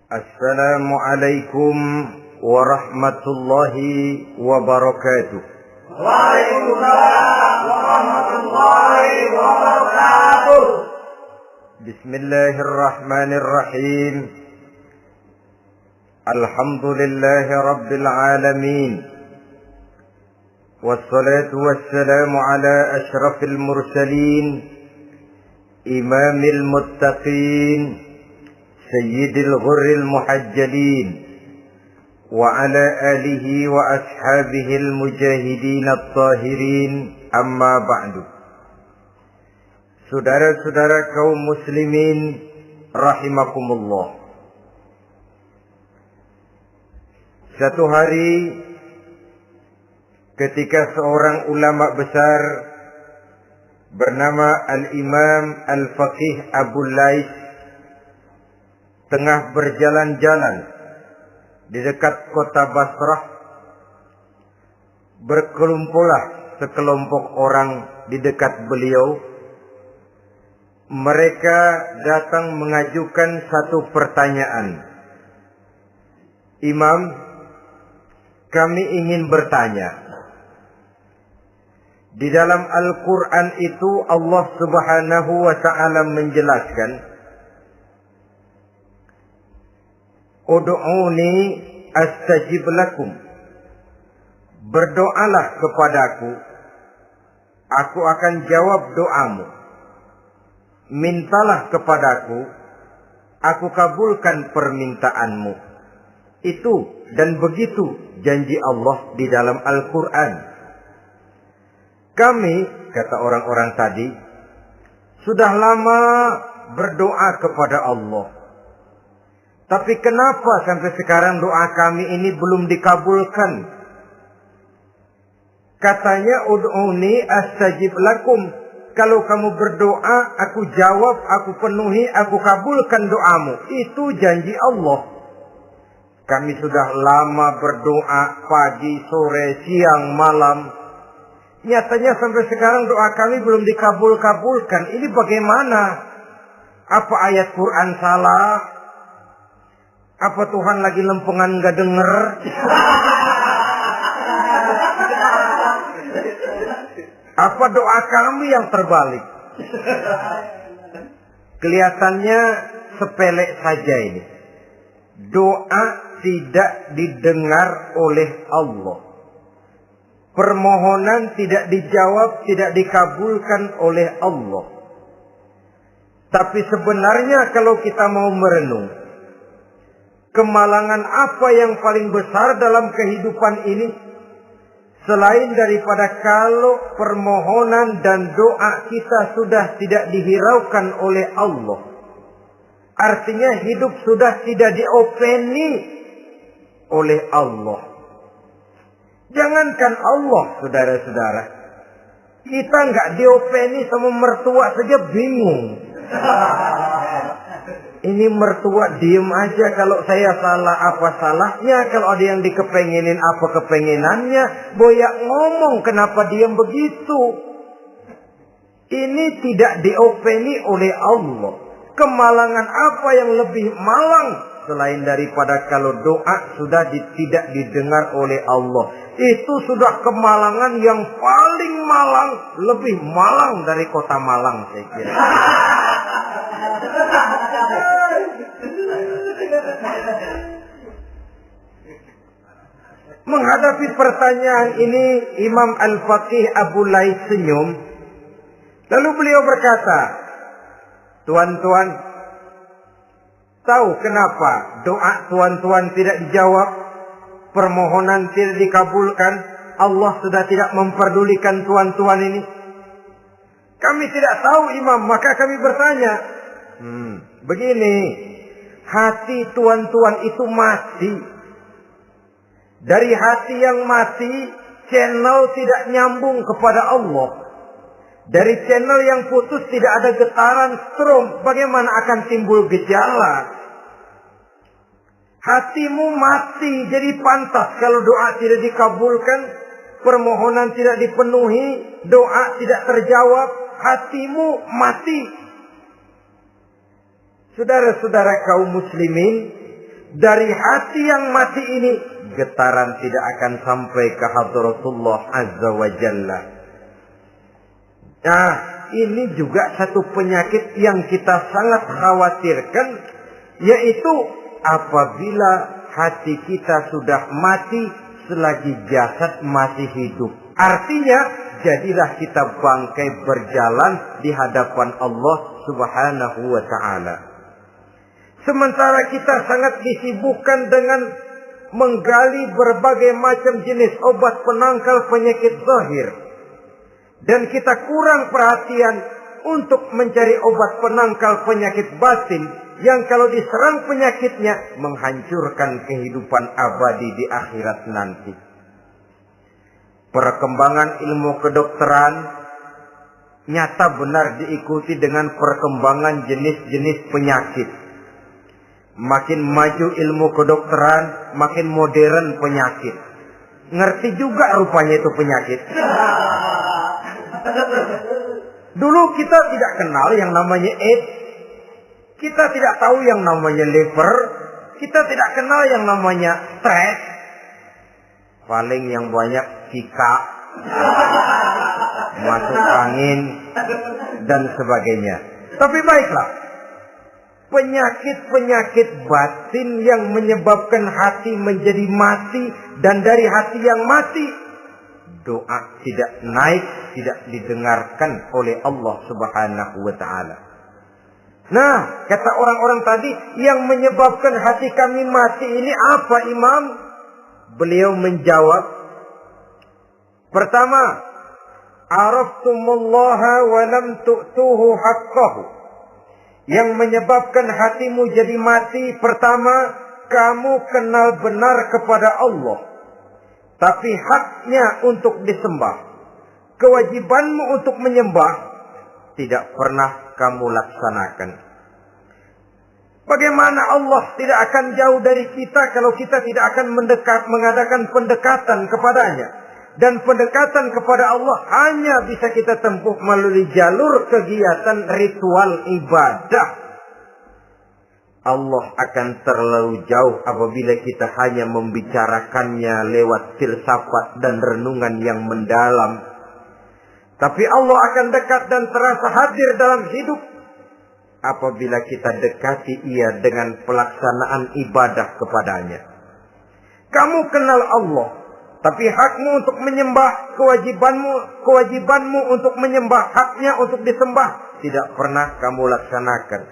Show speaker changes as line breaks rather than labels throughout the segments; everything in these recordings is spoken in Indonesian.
Assalamualaikum warahmatullahi wabarakatuh.
Waalaikumsalam warahmatullahi wabarakatuh.
Bismillahirrahmanirrahim. Alhamdulillahi rabbil alamin. Wassalatu wassalamu ala ashrafil mursalin, imamil muttaqin, sayyidil ghurril muhajjalin, wa ala alihi wa ashabihil mujahidin at-tahirin, amma ba'du. Saudara-saudara kaum muslimin rahimakumullah. Satu hari ketika seorang ulama besar bernama Al-Imam Al-Faqih Abu Lais tengah berjalan-jalan di dekat kota Basrah, berkelumpulah sekelompok orang di dekat beliau. Mereka datang mengajukan satu pertanyaan. Imam, kami ingin bertanya. Di dalam Al-Quran itu Allah Subhanahu wa ta'ala menjelaskan, Ud'uni astajib lakum. Berdoalah kepadaku, aku akan jawab doamu. Mintalah kepadaku, aku kabulkan permintaanmu. Itu dan begitu janji Allah di dalam Al-Quran. Kami, kata orang-orang tadi, sudah lama berdoa kepada Allah. Tapi kenapa sampai sekarang doa kami ini belum dikabulkan? Katanya, ud'uni astajib lakum. Kalau kamu berdoa, aku jawab, aku penuhi, aku kabulkan doamu. Itu janji Allah. Kami sudah lama berdoa pagi, sore, siang, malam. Nyatanya sampai sekarang doa kami belum dikabulkan. Ini bagaimana? Apa ayat Quran salah? Apa Tuhan lagi lempengan gak denger? Apa doa kami yang terbalik? Kelihatannya sepele saja ini. Doa tidak didengar oleh Allah. Permohonan tidak dijawab, tidak dikabulkan oleh Allah. Tapi sebenarnya kalau kita mau merenung, kemalangan apa yang paling besar dalam kehidupan ini? Selain daripada kalau permohonan dan doa kita sudah tidak dihiraukan oleh Allah. Artinya hidup sudah tidak diopeni oleh Allah. Jangankan Allah, saudara-saudara. Kita nggak diopeni sama mertua saja bingung. Ini mertua diem aja, kalau saya salah apa salahnya, kalau ada yang dikepengenin apa kepengenannya, boyak ngomong kenapa diem begitu. Ini tidak diopeni oleh Allah. Kemalangan apa yang lebih malang selain daripada kalau doa sudah tidak didengar oleh Allah. Itu sudah kemalangan yang paling malang, lebih malang dari kota Malang saya kira. Menghadapi pertanyaan ini, Imam Al-Faqih Abu Lais senyum. Lalu beliau berkata, tuan-tuan, tahu kenapa doa tuan-tuan tidak dijawab? Permohonan tidak dikabulkan? Allah sudah tidak memperdulikan tuan-tuan ini? Kami tidak tahu, Imam, maka kami bertanya. Begini, hati tuan-tuan itu mati. Dari hati yang mati, channel tidak nyambung kepada Allah. Dari channel yang putus tidak ada getaran strom. Bagaimana akan timbul gejala? Hatimu mati, jadi pantas kalau doa tidak dikabulkan, permohonan tidak dipenuhi, doa tidak terjawab, hatimu mati. Saudara-saudara kaum muslimin, dari hati yang mati ini, getaran tidak akan sampai ke hadratullah azza wa jalla. Nah, ini juga satu penyakit yang kita sangat khawatirkan, yaitu apabila hati kita sudah mati selagi jasad masih hidup. Artinya, jadilah kita bangkai berjalan di hadapan Allah Subhanahu wa ta'ala. Sementara kita sangat disibukkan dengan menggali berbagai macam jenis obat penangkal penyakit zahir. Dan kita kurang perhatian untuk mencari obat penangkal penyakit batin yang kalau diserang penyakitnya menghancurkan kehidupan abadi di akhirat nanti. Perkembangan ilmu kedokteran nyata benar diikuti dengan perkembangan jenis-jenis penyakit. Makin maju ilmu kedokteran, makin modern penyakit. Ngerti juga rupanya itu penyakit. Dulu kita tidak kenal yang namanya AIDS. Kita tidak tahu yang namanya liver. Kita tidak kenal yang namanya stres. Paling yang banyak Zika, masuk angin, dan sebagainya. Tapi baiklah, penyakit-penyakit batin yang menyebabkan hati menjadi mati, dan dari hati yang mati, doa tidak naik, tidak didengarkan oleh Allah Subhanahu wa ta'ala. Nah, kata orang-orang tadi, yang menyebabkan hati kami mati ini apa, Imam? Beliau menjawab, pertama, araftumullaha wa lam tu'tuhu haqqahu. Yang menyebabkan hatimu jadi mati, pertama, kamu kenal benar kepada Allah, tapi haknya untuk disembah, kewajibanmu untuk menyembah, tidak pernah kamu laksanakan. Bagaimana Allah tidak akan jauh dari kita kalau kita tidak akan mengadakan pendekatan kepadanya. Dan pendekatan kepada Allah hanya bisa kita tempuh melalui jalur kegiatan ritual ibadah. Allah akan terlalu jauh apabila kita hanya membicarakannya lewat filsafat dan renungan yang mendalam. Tapi Allah akan dekat dan terasa hadir dalam hidup apabila kita dekati Ia dengan pelaksanaan ibadah kepadanya. Kamu kenal Allah, tapi hakmu untuk menyembah, kewajibanmu untuk menyembah, haknya untuk disembah, tidak pernah kamu laksanakan.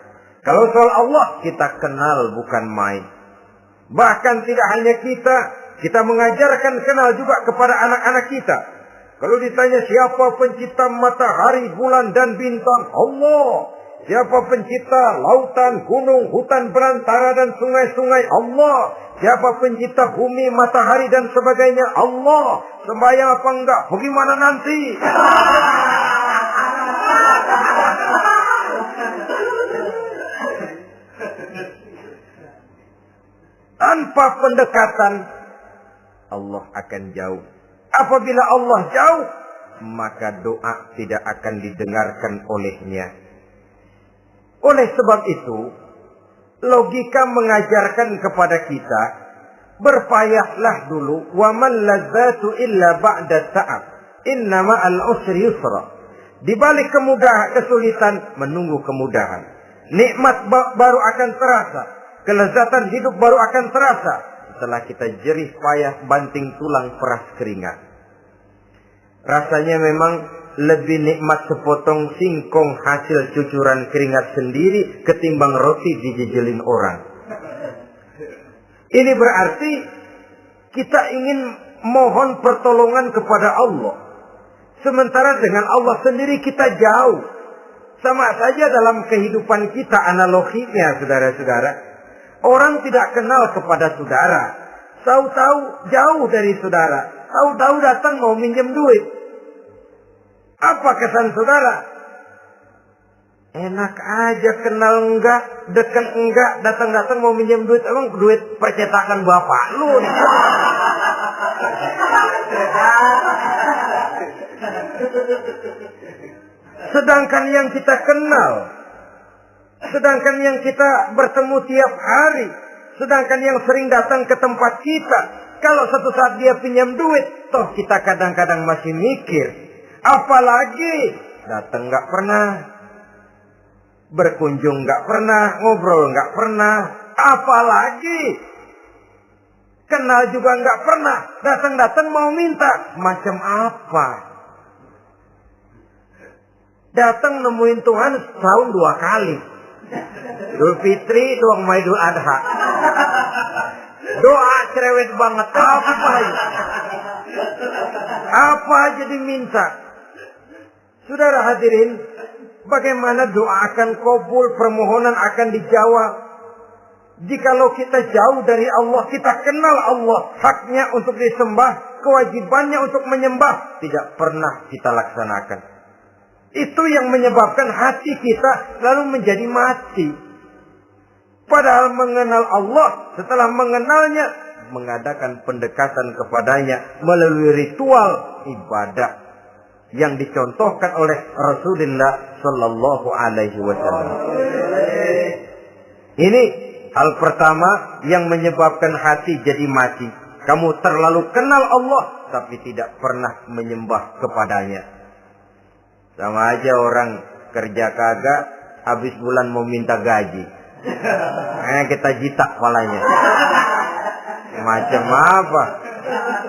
Kalau soal Allah, kita kenal bukan main. Bahkan tidak hanya kita mengajarkan kenal juga kepada anak-anak kita. Kalau ditanya siapa pencipta matahari, bulan, dan bintang? Allah. Siapa pencipta lautan, gunung, hutan belantara, dan sungai-sungai? Allah. Siapa pencipta bumi, matahari, dan sebagainya? Allah. Sembahyang apa enggak? Bagaimana nanti? Tanpa pendekatan, Allah akan jauh. Apabila Allah jauh, maka doa tidak akan didengarkan olehnya. Oleh sebab itu, logika mengajarkan kepada kita, berpayahlah dulu, wa man ladzatu illa ba'da ta'ab, innama al-usri yusra. Di balik kesulitan, menunggu kemudahan. Nikmat baru akan terasa, kelezatan hidup baru akan terasa setelah kita jerih payah banting tulang peras keringat. Rasanya memang lebih nikmat sepotong singkong hasil cucuran keringat sendiri ketimbang roti dijejelin orang. Ini berarti kita ingin mohon pertolongan kepada Allah, sementara dengan Allah sendiri kita jauh. Sama saja dalam kehidupan kita analoginya, saudara-saudara. Orang tidak kenal kepada saudara, tahu-tahu jauh dari saudara, tahu-tahu datang mau minjem duit. Apa kesan saudara? Enak aja, kenal enggak, dekat enggak, datang-datang mau minjem duit. Emang duit percetakan bapak lu? Sedangkan yang kita kenal, sedangkan yang kita bertemu tiap hari, Sedangkan yang sering datang ke tempat kita, kalau satu saat dia pinjam duit, toh kita kadang-kadang masih mikir. Apalagi datang nggak pernah, berkunjung nggak pernah, ngobrol nggak pernah. Apalagi kenal juga nggak pernah, datang-datang mau minta. Macam apa? Datang nemuin Tuhan setahun 2 kali. Idul Fitri, doang Idul Adha. Doa cerewet banget. Apa aja diminta. Saudara hadirin, bagaimana doa akan kabul, permohonan akan dijawab. Jikalau kita jauh dari Allah, kita kenal Allah, haknya untuk disembah, kewajibannya untuk menyembah, tidak pernah kita laksanakan. Itu yang menyebabkan hati kita lalu menjadi mati. Padahal mengenal Allah, setelah mengenalnya, mengadakan pendekatan kepadanya melalui ritual ibadah yang dicontohkan oleh Rasulullah Sallallahu Alaihi Wasallam. Ini hal pertama yang menyebabkan hati jadi mati. Kamu terlalu kenal Allah, tapi tidak pernah menyembah kepadanya. Sama aja orang kerja kagak, habis bulan mau minta gaji. Kita jitak kepalanya. Macam apa?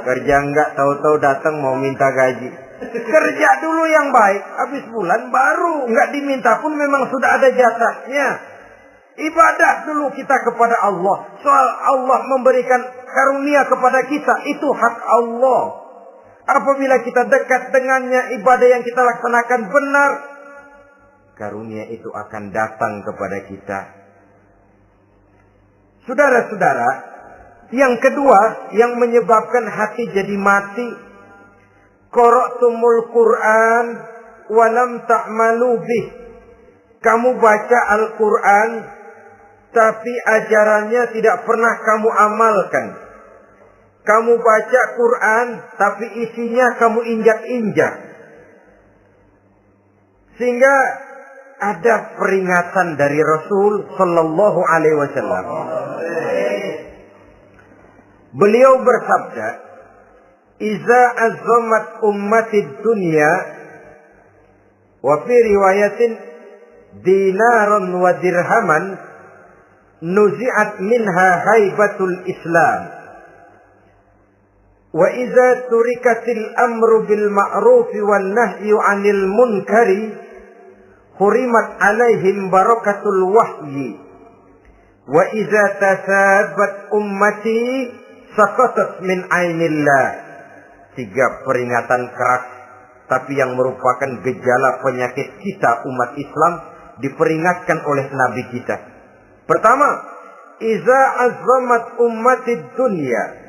Kerja enggak, tahu-tahu datang mau minta gaji. Kerja dulu yang baik, habis bulan baru. Enggak diminta pun memang sudah ada jatahnya. Ibadah dulu kita kepada Allah. Soal Allah memberikan karunia kepada kita, itu hak Allah. Apabila kita dekat dengannya, ibadah yang kita laksanakan benar, karunia itu akan datang kepada kita. Saudara-saudara, yang kedua yang menyebabkan hati jadi mati, qara'tumul Qur'an walam ta'malu bih. Kamu baca Al-Quran, tapi ajarannya tidak pernah kamu amalkan. Kamu baca Quran, tapi isinya kamu injak-injak. Sehingga ada peringatan dari Rasul Sallallahu Alaihi Wasallam. Beliau bersabda, "Iza azzamat ummatid dunya, wa fi riwayatin dinaran wa dirhaman, nuzi'at minha haibatul Islam. Wa iza turikatil amru bil ma'rufi wan nahyu 'anil munkari, hurimat 'alaihim barakatul wahyi. Wa iza tasabat ummati, saqatat min 'ainillah." 3 peringatan keras, tapi yang merupakan gejala penyakit kita umat Islam, diperingatkan oleh Nabi kita. Pertama, iza azzamat ummatid dunya.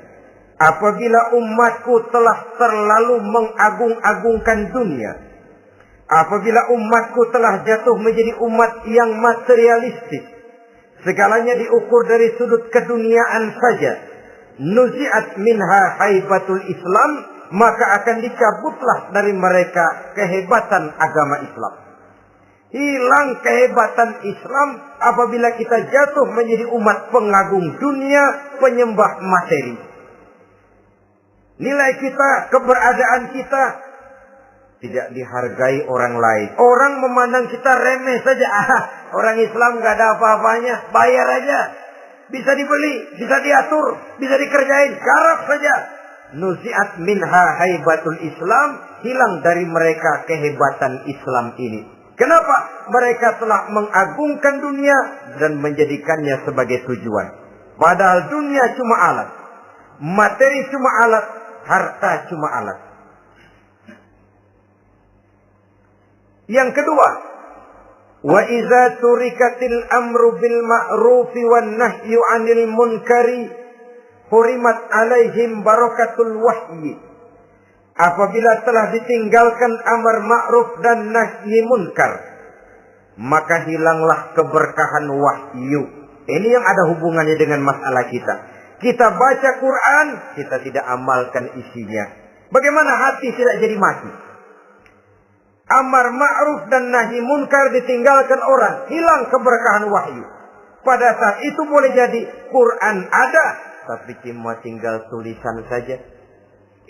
Apabila umatku telah terlalu mengagung-agungkan dunia. Apabila umatku telah jatuh menjadi umat yang materialistis. Segalanya diukur dari sudut keduniaan saja. Nuzi'at minha haibatul Islam. Maka akan dicabutlah dari mereka kehebatan agama Islam. Hilang kehebatan Islam apabila kita jatuh menjadi umat pengagung dunia, penyembah materi. Nilai kita, keberadaan kita tidak dihargai orang lain. Orang memandang kita remeh saja. Orang Islam gak ada apa-apanya, bayar aja. Bisa dibeli, bisa diatur, bisa dikerjain, garap saja. Nuzi'at minha haibatul Islam, hilang dari mereka kehebatan Islam ini. Kenapa? Mereka telah mengagungkan dunia dan menjadikannya sebagai tujuan. Padahal dunia cuma alat, materi cuma alat, harta cuma alat. Yang kedua, wa iza turikatil amru bil ma'rufi wan nahyu 'anil munkari, hurimat 'alaihim barakatul wahyi. Apabila telah ditinggalkan amar ma'ruf dan nahi munkar, maka hilanglah keberkahan wahyu. Ini yang ada hubungannya dengan masalah kita. Kita baca Quran, kita tidak amalkan isinya. Bagaimana hati tidak jadi mati? Amar ma'ruf dan nahi munkar ditinggalkan orang, hilang keberkahan wahyu. Pada saat itu boleh jadi Quran ada, tapi cuma tinggal tulisan saja.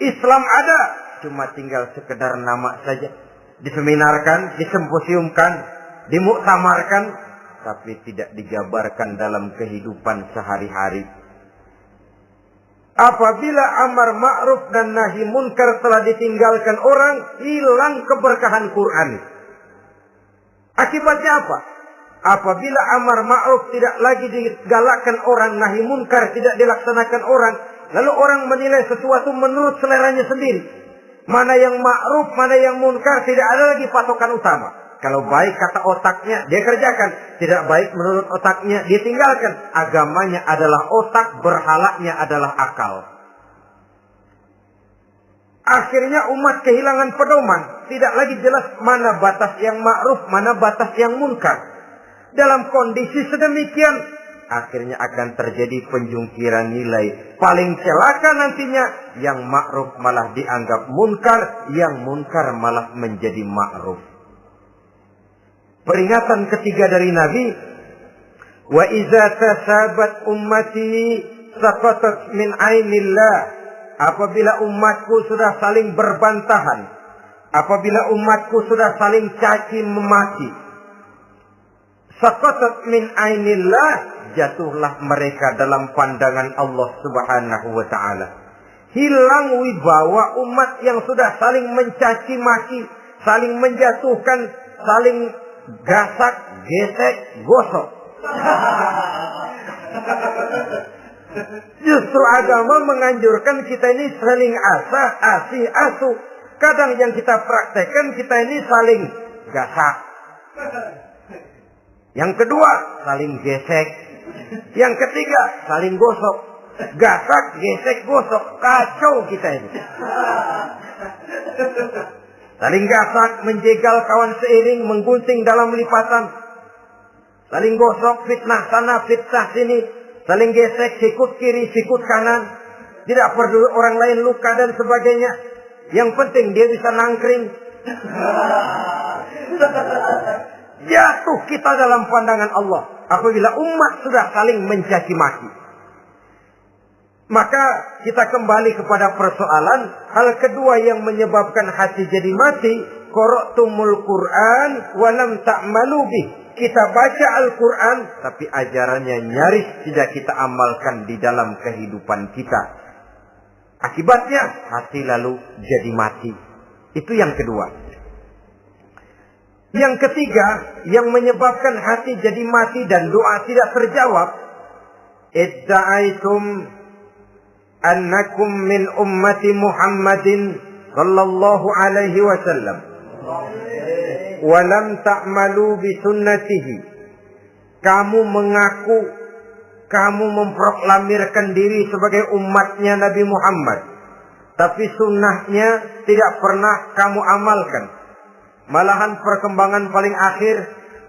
Islam ada, cuma tinggal sekedar nama saja. Diseminarkan, disimposiumkan, dimuktamarkan, tapi tidak dijabarkan dalam kehidupan sehari-hari. Apabila amar ma'ruf dan nahi munkar telah ditinggalkan orang, hilang keberkahan Quran. Akibatnya apa? Apabila amar ma'ruf tidak lagi digalakkan orang, nahi munkar tidak dilaksanakan orang, lalu orang menilai sesuatu menurut seleranya sendiri. Mana yang ma'ruf, mana yang munkar, tidak ada lagi patokan utama. Kalau baik kata otaknya, dia kerjakan. Tidak baik menurut otaknya, dia tinggalkan. Agamanya adalah otak, berhalanya adalah akal. Akhirnya umat kehilangan pedoman. Tidak lagi jelas mana batas yang ma'ruf, mana batas yang munkar. Dalam kondisi sedemikian, akhirnya akan terjadi penjungkiran nilai. Paling celaka nantinya, yang ma'ruf malah dianggap munkar, yang munkar malah menjadi ma'ruf. Peringatan ketiga dari Nabi, wa iza tasabat ummati saqatat min ainillah. Apabila umatku sudah saling berbantahan, apabila umatku sudah saling caci memaki, saqatat min ainillah, jatuhlah mereka dalam pandangan Allah Subhanahu wa taala. Hilang wibawa umat yang sudah saling mencaci maki, saling menjatuhkan, saling gasak, gesek, gosok. Justru agama menganjurkan kita ini saling asah, asih, asuh. Kadang yang kita praktekkan, kita ini saling gasak. Yang kedua, saling gesek. Yang ketiga, saling gosok. Gasak, gesek, gosok. Kacau kita ini. Saling gasak, menjegal kawan seiring, menggunting dalam lipatan. Saling gosok, fitnah sana, fitnah sini. Saling gesek, sikut kiri, sikut kanan. Tidak perlu orang lain luka dan sebagainya. Yang penting dia bisa nangkring. Jatuh kita dalam pandangan Allah apabila umat sudah saling mencaci maki. Maka kita kembali kepada persoalan hal kedua yang menyebabkan hati jadi mati, qara'tumul Qur'an wa lam ta'malu bih. Kita baca Al-Qur'an tapi ajarannya nyaris tidak kita amalkan di dalam kehidupan kita. Akibatnya hati lalu jadi mati. Itu yang kedua. Yang ketiga yang menyebabkan hati jadi mati dan doa tidak terjawab, idda'aitum annakum min ummati Muhammadin sallallahu alaihi wasallam wa lam ta'malu bi sunnatihi. Kamu mengaku, kamu memproklamirkan diri sebagai umatnya Nabi Muhammad, tapi sunnahnya tidak pernah kamu amalkan. Malahan perkembangan paling akhir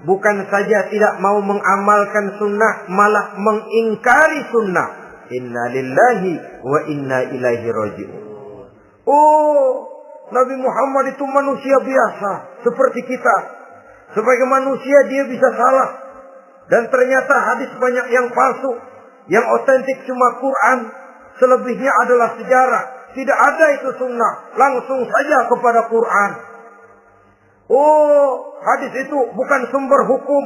bukan saja tidak mau mengamalkan sunnah, malah mengingkari sunnah. Inna lillahi wa inna ilaihi raji'un. Oh, Nabi Muhammad itu manusia biasa seperti kita. Sebagai manusia dia bisa salah. Dan ternyata hadis banyak yang palsu. Yang otentik cuma Quran. Selebihnya adalah sejarah. Tidak ada itu sunnah. Langsung saja kepada Quran. Oh, hadis itu bukan sumber hukum.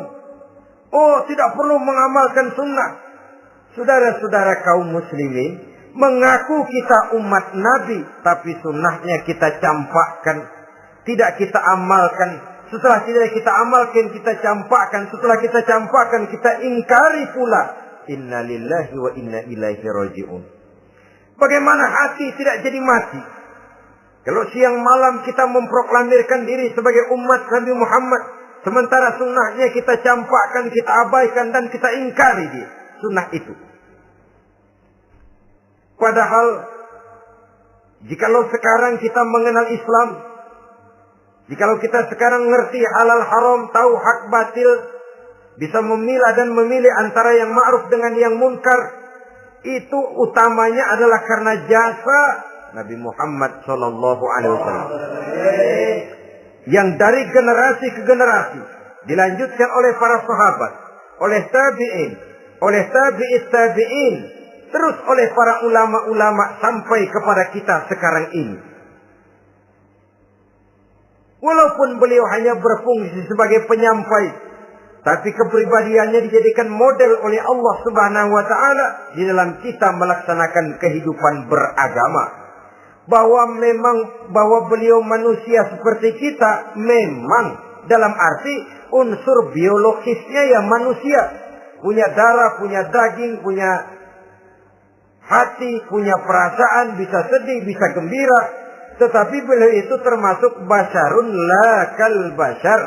Oh, tidak perlu mengamalkan sunnah. Saudara-saudara kaum muslimin, mengaku kita umat Nabi, tapi sunnahnya kita campakkan. Tidak kita amalkan. Setelah tidak kita amalkan, kita campakkan. Setelah kita campakkan, kita ingkari pula. Inna lillahi wa inna ilaihi raji'un. Bagaimana hati tidak jadi mati? Kalau siang malam kita memproklamirkan diri sebagai umat Nabi Muhammad, sementara sunnahnya kita campakkan, kita abaikan, dan kita ingkari dia. Sunnah itu. Padahal, jikalau sekarang kita mengenal Islam, jikalau kita sekarang ngerti halal haram, tahu hak batil, bisa memilah dan memilih antara yang ma'ruf dengan yang munkar, itu utamanya adalah karena jasa Nabi Muhammad sallallahu alaihi wasallam. Yang dari generasi ke generasi dilanjutkan oleh para sahabat, oleh tabi'in, oleh tabi'in, terus oleh para ulama-ulama sampai kepada kita sekarang ini. Walaupun beliau hanya berfungsi sebagai penyampai, tapi kepribadiannya dijadikan model oleh Allah Subhanahu wa taala di dalam kita melaksanakan kehidupan beragama. Bahwa beliau manusia seperti kita, memang dalam arti unsur biologisnya ya manusia, punya darah, punya daging, punya hati, punya perasaan, bisa sedih, bisa gembira. Tetapi beliau itu termasuk basyarun la kal basyar,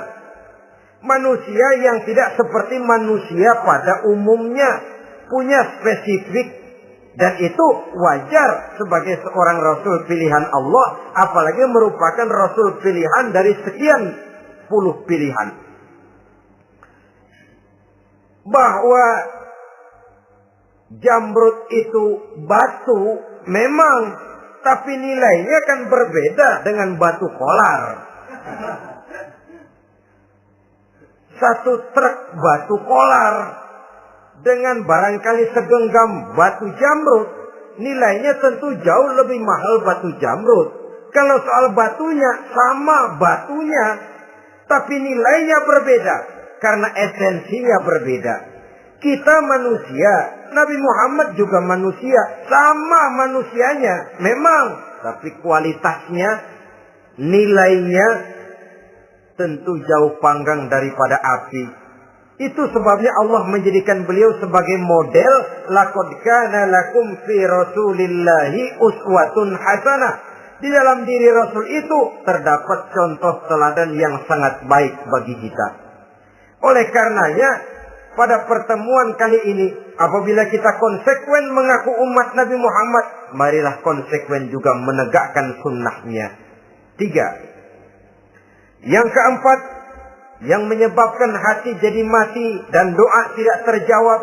manusia yang tidak seperti manusia pada umumnya, punya spesifik. Dan itu wajar sebagai seorang Rasul pilihan Allah, apalagi merupakan Rasul pilihan dari sekian puluh pilihan. Bahwa jamrud itu batu memang, tapi nilainya kan berbeda dengan batu kolar. Satu truk batu kolar dengan barangkali segenggam batu jamrud, nilainya tentu jauh lebih mahal batu jamrud. Kalau soal batunya, sama batunya, tapi nilainya berbeda karena esensinya berbeda. Kita manusia, Nabi Muhammad juga manusia, sama manusianya memang, tapi kualitasnya, nilainya tentu jauh panggang daripada api. Itu sebabnya Allah menjadikan beliau sebagai model. Laqad kana lakum fi Rasulillahi uswatun hasanah. Di dalam diri Rasul itu terdapat contoh teladan yang sangat baik bagi kita. Oleh karenanya, pada pertemuan kali ini, apabila kita konsekuen mengaku umat Nabi Muhammad, marilah konsekuen juga menegakkan sunnahnya. 3. Yang keempat, yang menyebabkan hati jadi mati dan doa tidak terjawab,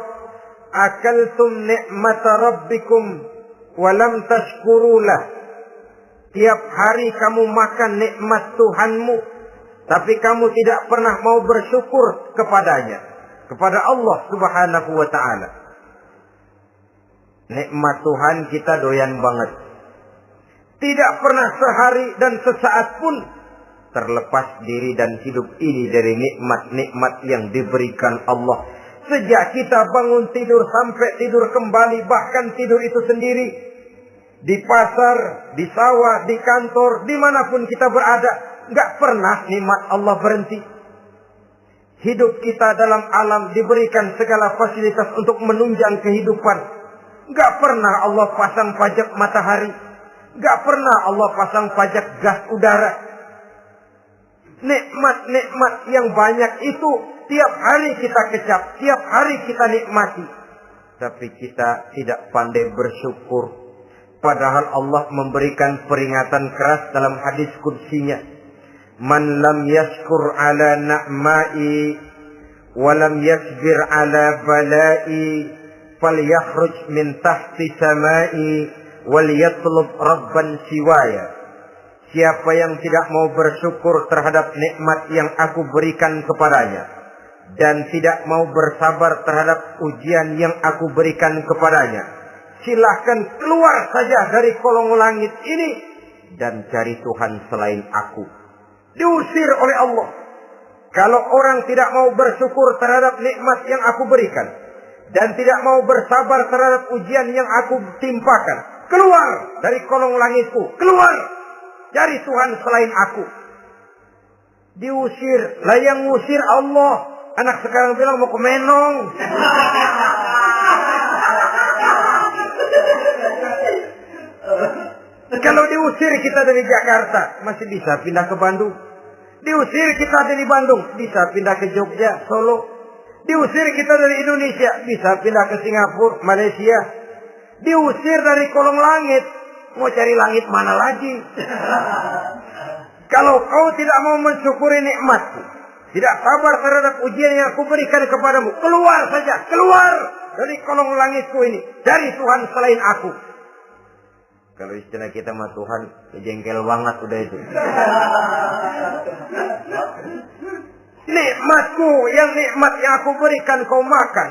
akaltum ni'mata rabbikum walam tashkurulah. Tiap hari kamu makan nikmat Tuhanmu, tapi kamu tidak pernah mau bersyukur kepadanya, kepada Allah Subhanahu wa ta'ala. Nikmat Tuhan kita doyan banget. Tidak pernah sehari dan sesaat pun terlepas diri dan hidup ini dari nikmat-nikmat yang diberikan Allah. Sejak kita bangun tidur sampai tidur kembali, bahkan tidur itu sendiri, di pasar, di sawah, di kantor, dimanapun kita berada, nggak pernah nikmat Allah berhenti. Hidup kita dalam alam diberikan segala fasilitas untuk menunjang kehidupan. Nggak pernah Allah pasang pajak matahari, nggak pernah Allah pasang pajak gas udara. Nikmat-nikmat yang banyak itu tiap hari kita kecap, tiap hari kita nikmati. Tapi kita tidak pandai bersyukur. Padahal Allah memberikan peringatan keras dalam hadis qudsinya. Man lam yashkur ala na'ma'i wa lam yasbir ala bala'i falyakhruj min tahti sama'i wal yatlub rabban siwaya. Siapa yang tidak mau bersyukur terhadap nikmat yang aku berikan kepadanya, dan tidak mau bersabar terhadap ujian yang aku berikan kepadanya, silahkan keluar saja dari kolong langit ini dan cari Tuhan selain aku. Diusir oleh Allah. Kalau orang tidak mau bersyukur terhadap nikmat yang aku berikan, dan tidak mau bersabar terhadap ujian yang aku timpakan, keluar dari kolong langitku, keluar. Cari Tuhan selain aku. Diusir. Lah yang ngusir Allah. Anak sekarang bilang mau ke Menong. Kalau diusir kita dari Jakarta, masih bisa pindah ke Bandung. Diusir kita dari Bandung, bisa pindah ke Jogja, Solo. Diusir kita dari Indonesia, bisa pindah ke Singapura, Malaysia. Diusir dari kolong langit, mau cari langit mana lagi? Kalau kau tidak mau mensyukuri nikmatku, tidak sabar terhadap ujian yang aku berikan kepadamu, keluar saja, keluar dari kolong langitku ini, dari Tuhan selain aku. Kalau istilah kita mah Tuhan, jengkel banget udah itu. Nikmatku, yang nikmat yang aku berikan kau makan,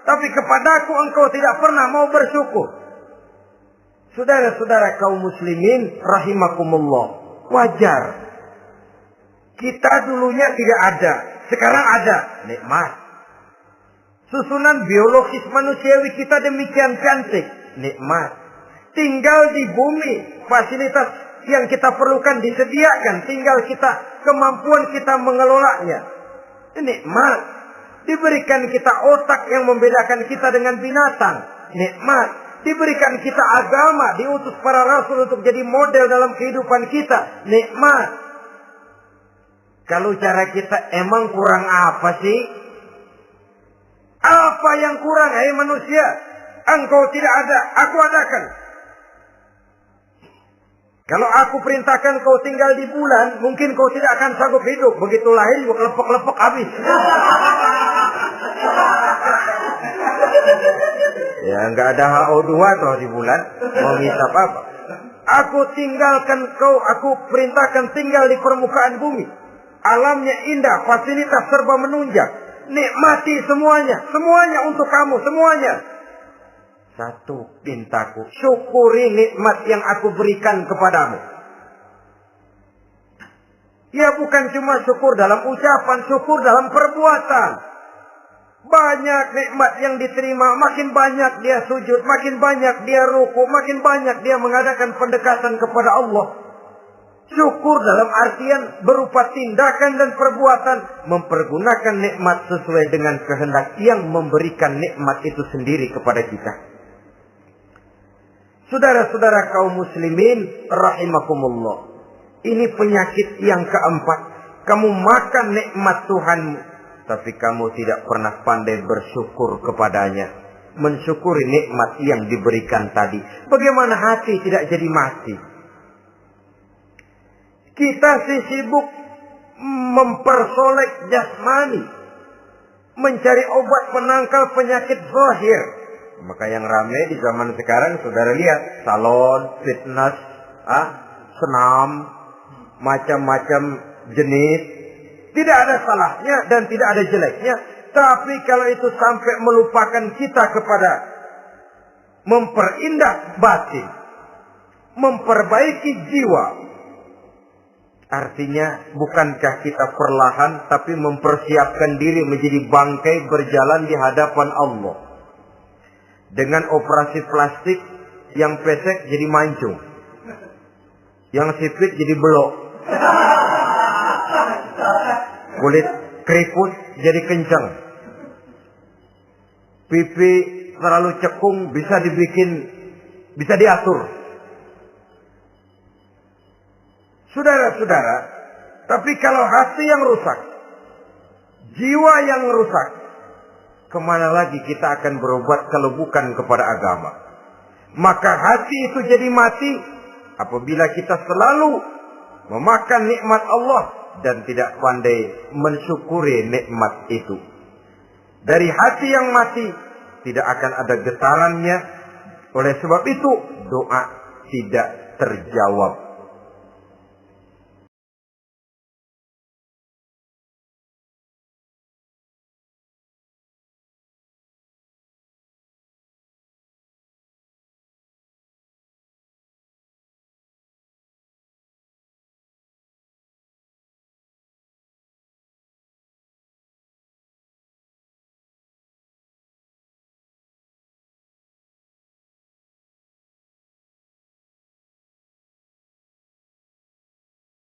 Tapi kepadaku engkau tidak pernah mau bersyukur. Saudara-saudara kaum muslimin rahimakumullah. Wajar. Kita dulunya tidak ada. Sekarang ada. Nikmat. Susunan biologis manusiawi kita demikian cantik. Nikmat. Tinggal di bumi. Fasilitas yang kita perlukan disediakan. Tinggal kemampuan kita mengelolanya. Nikmat. Diberikan kita otak yang membedakan kita dengan binatang. Nikmat. Diberikan kita agama. Diutus para rasul untuk jadi model dalam kehidupan kita. Nikmat. Kalau cara kita emang kurang apa sih? Apa yang kurang, hai manusia? Engkau tidak ada, aku adakan. Kalau aku perintahkan kau tinggal di bulan, mungkin kau tidak akan sanggup hidup. Begitu lahir juga lepek-lepek habis. Ya nggak ada HO2 toh di bulan. Mau ngisap apa? Aku tinggalkan kau, aku perintahkan tinggal di permukaan bumi. Alamnya indah, fasilitas serba menunjang. Nikmati semuanya, semuanya untuk kamu, semuanya. Satu pintaku, syukuri nikmat yang aku berikan kepadamu. Ya bukan cuma syukur dalam ucapan, syukur dalam perbuatan. Banyak nikmat yang diterima, makin banyak dia sujud, makin banyak dia ruku, makin banyak dia mengadakan pendekatan kepada Allah. Syukur dalam artian berupa tindakan dan perbuatan, mempergunakan nikmat sesuai dengan kehendak yang memberikan nikmat itu sendiri kepada kita. Saudara-saudara kaum muslimin rahimakumullah. Ini penyakit yang keempat. Kamu makan nikmat Tuhanmu, tapi kamu tidak pernah pandai bersyukur kepadanya. Mensyukuri nikmat yang diberikan tadi. Bagaimana hati tidak jadi mati? Kita sibuk mempersolek jasmani, mencari obat penangkal penyakit zahir. Maka yang ramai di zaman sekarang, saudara lihat, salon, fitness, senam, macam-macam jenis. Tidak ada salahnya dan tidak ada jeleknya. Tapi kalau itu sampai melupakan kita kepada memperindah batin, memperbaiki jiwa, artinya bukankah kita perlahan tapi mempersiapkan diri menjadi bangkai berjalan di hadapan Allah. Dengan operasi plastik, yang pesek jadi mancung, yang sipit jadi belok, kulit keriput jadi kencang, pipi terlalu cekung bisa diatur. Saudara-saudara, tapi kalau hati yang rusak, jiwa yang rusak, kemana lagi kita akan berobat kalau bukan kepada agama? Maka hati itu jadi mati apabila kita selalu memakan nikmat Allah dan tidak pandai mensyukuri nikmat itu. Dari hati yang mati tidak akan ada getarannya. Oleh sebab itu doa tidak terjawab.